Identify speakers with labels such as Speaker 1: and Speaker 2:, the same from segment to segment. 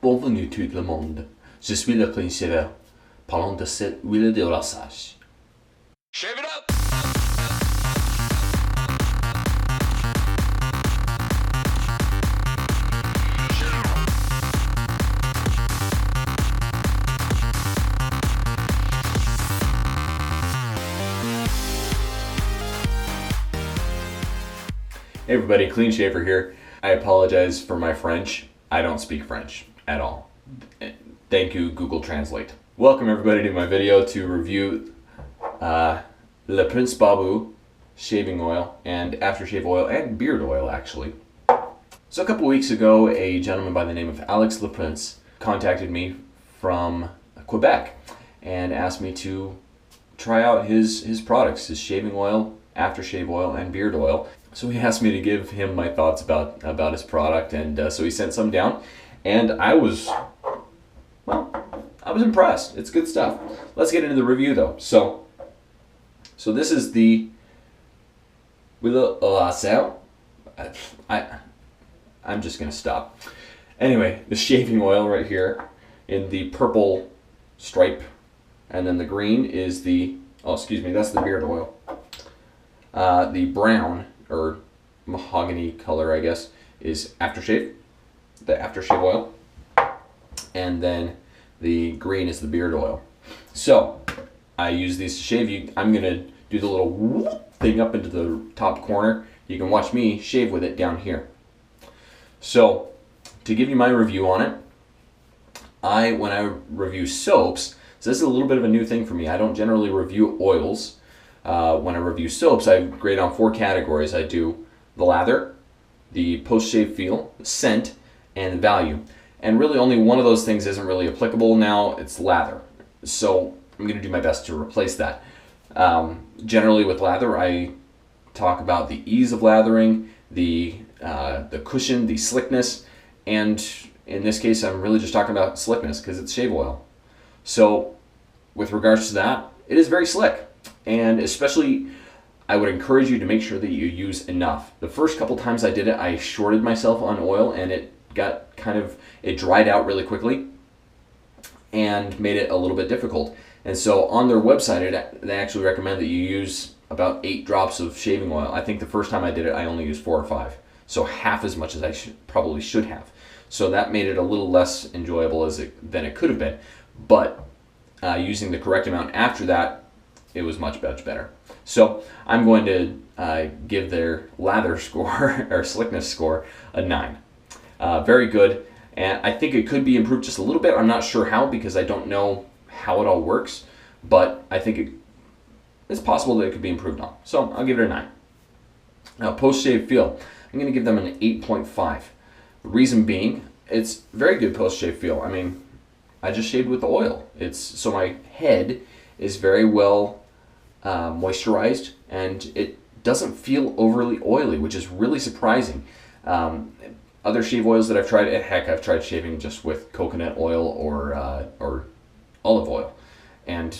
Speaker 1: Bienvenue tout le monde. Je suis LePrince Barbu. Parlons de cette huile de lasage.
Speaker 2: Shave it up!
Speaker 1: Hey everybody, Clean Shaver here. I apologize for my French. I don't speak French at all. Thank you, Google Translate. Welcome everybody to my video to review LePrince Barbu shaving oil and aftershave oil and beard oil actually. So a couple weeks ago, a gentleman by the name of Alex LePrince contacted me from Quebec and asked me to try out his products, his shaving oil, aftershave oil, and beard oil. So he asked me to give him my thoughts about his product, and so he sent some down, and I was impressed. It's good stuff. Let's get into the review though. So this is the Lather. I'm just gonna stop. Anyway, the shaving oil right here in the purple stripe, and then the green is the, oh excuse me, that's the beard oil. The brown or mahogany color, I guess, is aftershave, the aftershave oil, and then the green is the beard oil. So I use these to shave. I'm gonna do the little whoop thing up into the top corner. You can watch me shave with it down here. So to give you my review on it, when I review soaps, so this is a little bit of a new thing for me. I don't generally review oils. When I review soaps, I grade on 4 categories. I do the lather, the post-shave feel, scent, and value. And really only one of those things isn't really applicable now. It's lather. So I'm going to do my best to replace that. Generally with lather, I talk about the ease of lathering, the cushion, the slickness, and in this case I'm really just talking about slickness because it's shave oil. So with regards to that, it is very slick. And especially, I would encourage you to make sure that you use enough. The first couple times I did it, I shorted myself on oil, and it got it dried out really quickly and made it a little bit difficult. And so on their website, they actually recommend that you use about 8 drops of shaving oil. I think the first time I did it, I only used 4 or 5. So half as much as I probably should have. So that made it a little less enjoyable than it could have been. But using the correct amount after that, it was much better. So I'm going to give their lather score or slickness score a 9. Very good, and I think it could be improved just a little bit. I'm not sure how because I don't know how it all works, but I think it's possible that it could be improved on. So I'll give it a 9. Now post-shave feel, I'm going to give them an 8.5. The reason being, it's very good post-shave feel. I mean, I just shaved with the oil. So my head is very well moisturized, and it doesn't feel overly oily, which is really surprising. Other shave oils that I've tried, heck, I've tried shaving just with coconut oil or olive oil, and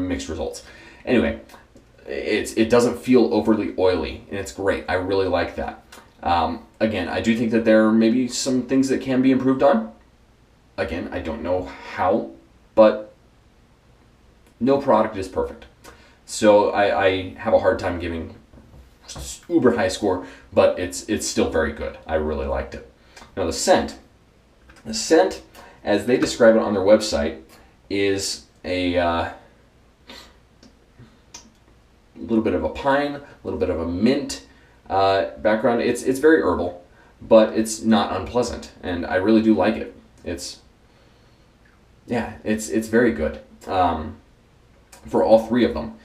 Speaker 1: mixed results. Anyway, it doesn't feel overly oily, and it's great. I really like that. Again, I do think that there may be some things that can be improved on. Again, I don't know how, but no product is perfect. So I have a hard time giving uber high score, but it's still very good. I really liked it. Now the scent, as they describe it on their website, is a little bit of a pine, a little bit of a mint background. It's very herbal, but it's not unpleasant, and I really do like it. It's very good. For all 3 of them,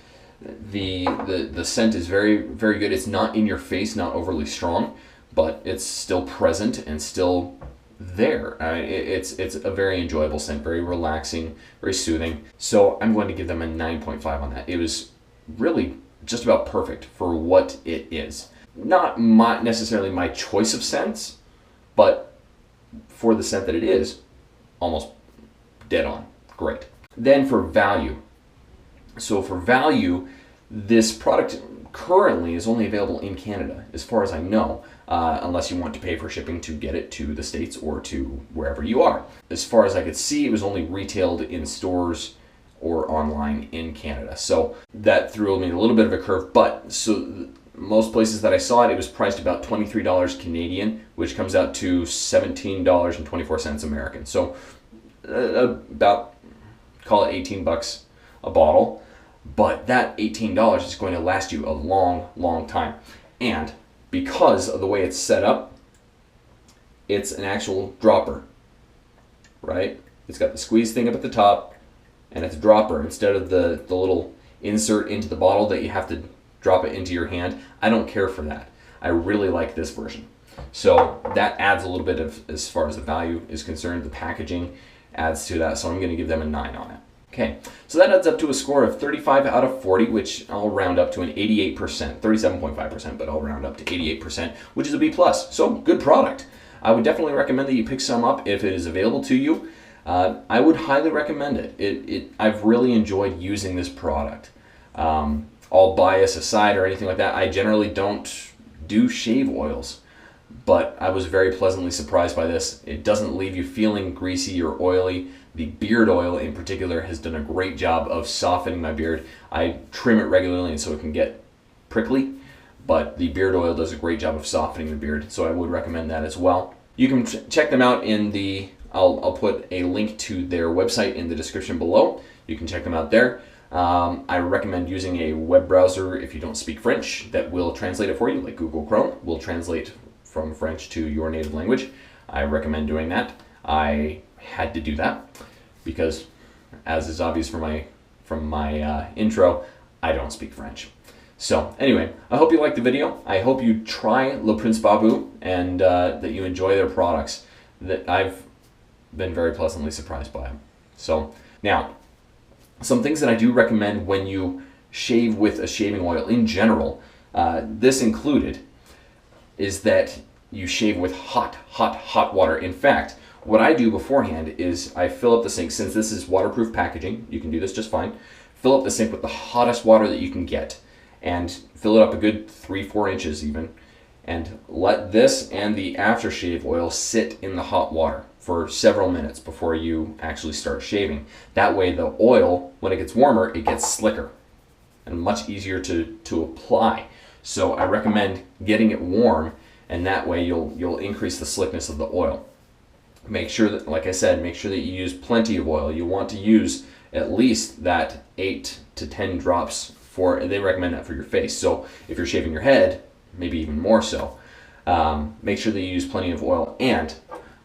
Speaker 1: the scent is very good. It's not in your face, not overly strong, but it's still present and still there. It's a very enjoyable scent, very relaxing, very soothing. So I'm going to give them a 9.5 on that. It was really just about perfect for what it is. Not necessarily my choice of scents, but for the scent that it is, almost dead on. Great. Then for value. So for value, this product currently is only available in Canada, as far as I know, unless you want to pay for shipping to get it to the States or to wherever you are. As far as I could see, it was only retailed in stores or online in Canada. So that threw me a little bit of a curve, but so most places that I saw it, it was priced about $23 Canadian, which comes out to $17.24 American. So about, call it 18 bucks a bottle. But that $18 is going to last you a long, long time. And because of the way it's set up, it's an actual dropper, right? It's got the squeeze thing up at the top, and it's a dropper instead of the little insert into the bottle that you have to drop it into your hand. I don't care for that. I really like this version. So that adds a little bit of, as far as the value is concerned, the packaging adds to that. So I'm going to give them a 9 on it. Okay, so that adds up to a score of 35 out of 40, which I'll round up to an 88%, 37.5%, but I'll round up to 88%, which is a B+. So good product. I would definitely recommend that you pick some up if it is available to you. I would highly recommend it. I've really enjoyed using this product. All bias aside or anything like that, I generally don't do shave oils, but I was very pleasantly surprised by this. It doesn't leave you feeling greasy or oily. The beard oil in particular has done a great job of softening my beard. I trim it regularly and so it can get prickly, but the beard oil does a great job of softening the beard, so I would recommend that as well. You can check them out in the, I'll put a link to their website in the description below. You can check them out there. I recommend using a web browser if you don't speak French that will translate it for you, like Google Chrome will translate from French to your native language. I recommend doing that. I had to do that because, as is obvious from my intro, I don't speak French. So anyway, I hope you liked the video. I hope you try LePrince Barbu and that you enjoy their products. That I've been very pleasantly surprised by them. So now, some things that I do recommend when you shave with a shaving oil in general, this included, is that you shave with hot water. In fact, what I do beforehand is I fill up the sink. Since this is waterproof packaging, you can do this just fine. Fill up the sink with the hottest water that you can get and fill it up a good 3-4 inches even, and let this and the aftershave oil sit in the hot water for several minutes before you actually start shaving. That way the oil, when it gets warmer, it gets slicker and much easier to apply. So I recommend getting it warm, and that way you'll increase the slickness of the oil. Make sure that, like I said, make sure that you use plenty of oil. You want to use at least that 8 to 10 drops for, they recommend that for your face. So if you're shaving your head, maybe even more so. Make sure that you use plenty of oil. And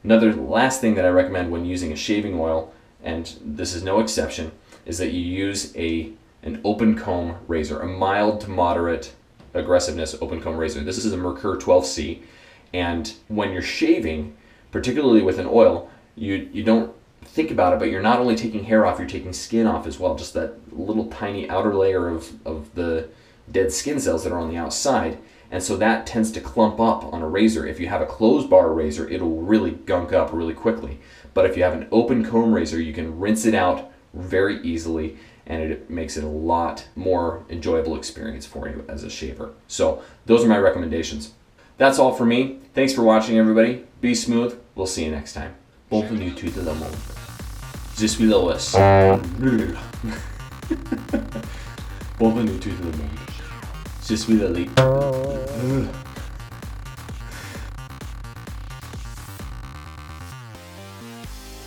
Speaker 1: another last thing that I recommend when using a shaving oil, and this is no exception, is that you use an open comb razor, a mild to moderate aggressiveness open comb razor. This is a Merkur 12C, and when you're shaving, particularly with an oil, you don't think about it, but you're not only taking hair off, you're taking skin off as well, just that little tiny outer layer of the dead skin cells that are on the outside, and so that tends to clump up on a razor. If you have a closed bar razor, it'll really gunk up really quickly, but if you have an open comb razor, you can rinse it out very easily, and it makes it a lot more enjoyable experience for you as a shaver. So those are my recommendations. That's all for me. Thanks for watching, everybody. Be smooth. We'll see you next time. Bienvenue tout le monde. Je suis Lois. Bienvenue tout le monde. Je suis Lily.